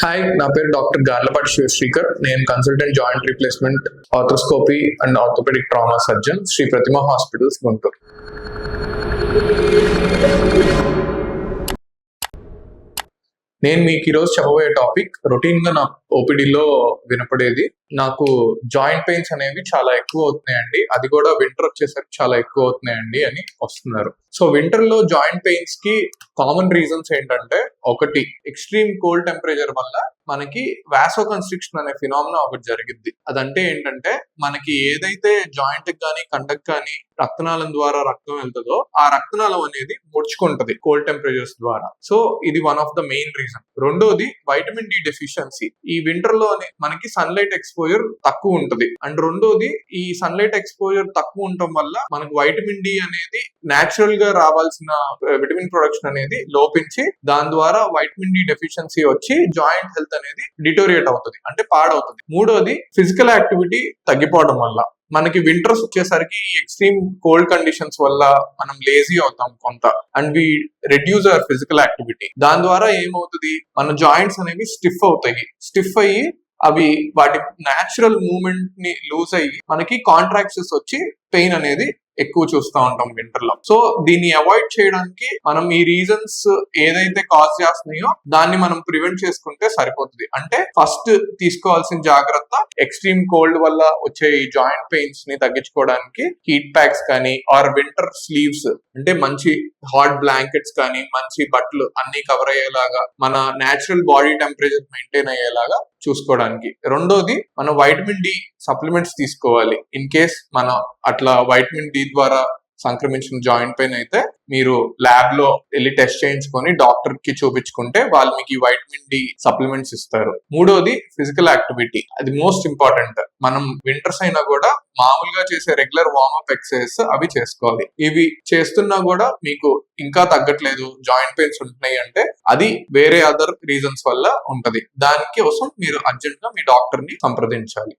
Hi, నా పేరు doctor Garlapati Sivasrikar. నేను consultant joint replacement, arthroscopy and orthopaedic trauma surgeon, Sri Prathima hospitals, Guntur. నేను మీకు ఈరోజు చెప్పబోయే టాపిక్ రొటీన్ గా నా ఓపీడీలో వినపడేది. నాకు జాయింట్ పెయిన్స్ అనేవి చాలా ఎక్కువ అవుతున్నాయండి, అది కూడా వింటర్ వచ్చేసరికి చాలా ఎక్కువ అవుతున్నాయండి అని వస్తున్నారు. సో వింటర్ లో జాయింట్ పెయిన్స్ కి కామన్ రీజన్స్ ఏంటంటే, ఒకటి ఎక్స్ట్రీమ్ కోల్డ్ టెంపరేచర్ వల్ల మనకి వాసో కన్స్ట్రిక్షన్ అనే ఫినామినా ఒకటి జరిగిద్ది. అదంటే ఏంటంటే, మనకి ఏదైతే జాయింట్ కానీ కండక్ కానీ రక్తనాళం ద్వారా రక్తం వెళ్తుందో ఆ రక్తనాళం అనేది ముడుచుకుంటది కోల్డ్ టెంపరేచర్స్ ద్వారా. సో ఇది one of the main reason. రెండోది వైటమిన్ డి డెఫిషియన్సీ. ఈ వింటర్ లో మనకి సన్లైట్ ఎక్స్పోజర్ తక్కువ ఉంటది. అండ్ రెండోది, ఈ సన్లైట్ ఎక్స్పోజర్ తక్కువ ఉండటం వల్ల మనకు వైటమిన్ డి అనేది నేచురల్ గా రావాల్సిన విటమిన్ ప్రొడక్షన్ అనేది లోపించి, దాని ద్వారా వైటమిన్ డి డెఫిషియన్సీ వచ్చి జాయింట్ హెల్త్ అనేది డిటోరియేట్ అవుతుంది, అంటే పాడవుతుంది. మూడోది, ఫిజికల్ యాక్టివిటీ తగ్గిపోవడం వల్ల. మనకి వింటర్స్ వచ్చేసరికి ఎక్స్ట్రీమ్ కోల్డ్ కండిషన్స్ వల్ల మనం లేజీ అవుతాం కొంత, and we reduce our physical activity. దాని ద్వారా ఏమవుతుంది, మన జాయింట్స్ అనేవి స్టిఫ్ అవుతాయి. స్టిఫ్ అయ్యి అవి వాటి న్యాచురల్ మూవ్మెంట్ ని లూజ్ అయ్యి మనకి కాంట్రాక్షన్స్ వచ్చి పెయిన్ అనేది ఎక్కువ చూస్తూ ఉంటాం వింటర్ లో. సో దీన్ని అవాయిడ్ చేయడానికి మనం ఈ రీజన్స్ ఏదైతే కాజ్ చేస్తున్నాయో దాన్ని మనం ప్రివెంట్ చేసుకుంటే సరిపోతుంది. అంటే ఫస్ట్ తీసుకోవాల్సిన జాగ్రత్త, ఎక్స్ట్రీమ్ కోల్డ్ వల్ల వచ్చే ఈ జాయింట్ పెయిన్స్ ని తగ్గించుకోవడానికి హీట్ ప్యాక్స్ కానీ ఆర్ వింటర్ స్లీవ్స్, అంటే మంచి హాట్ బ్లాంకెట్స్ కానీ మంచి బట్టలు అన్ని కవర్ అయ్యేలాగా, మన నేచురల్ బాడీ టెంపరేచర్ మెయింటైన్ అయ్యేలాగా చూసుకోవడానికి. రెండోది, మనం వైటమిన్ డి సప్లిమెంట్స్ తీసుకోవాలి. ఇన్ కేస్ మనం అట్లా వైటమిన్ డి ద్వారా సంక్రమించిన జాయింట్ పెయిన్ అయితే మీరు ల్యాబ్ లో వెళ్ళి టెస్ట్ చేయించుకొని డాక్టర్ కి చూపించుకుంటే వాళ్ళు మీకు ఈ వైటమిన్ డి సప్లిమెంట్స్ ఇస్తారు. మూడోది, ఫిజికల్ యాక్టివిటీ. అది మోస్ట్ ఇంపార్టెంట్. మనం వింటర్స్ అయినా కూడా మామూలుగా చేసే రెగ్యులర్ వార్మప్ ఎక్సర్సైజ్ అవి చేసుకోవాలి. ఇవి చేస్తున్నా కూడా మీకు ఇంకా తగ్గట్లేదు, జాయింట్ పెయిన్స్ ఉంటున్నాయి అంటే అది వేరే అదర్ రీజన్స్ వల్ల ఉంటది. దానికోసం మీరు అర్జెంట్ గా మీ డాక్టర్ ని సంప్రదించాలి.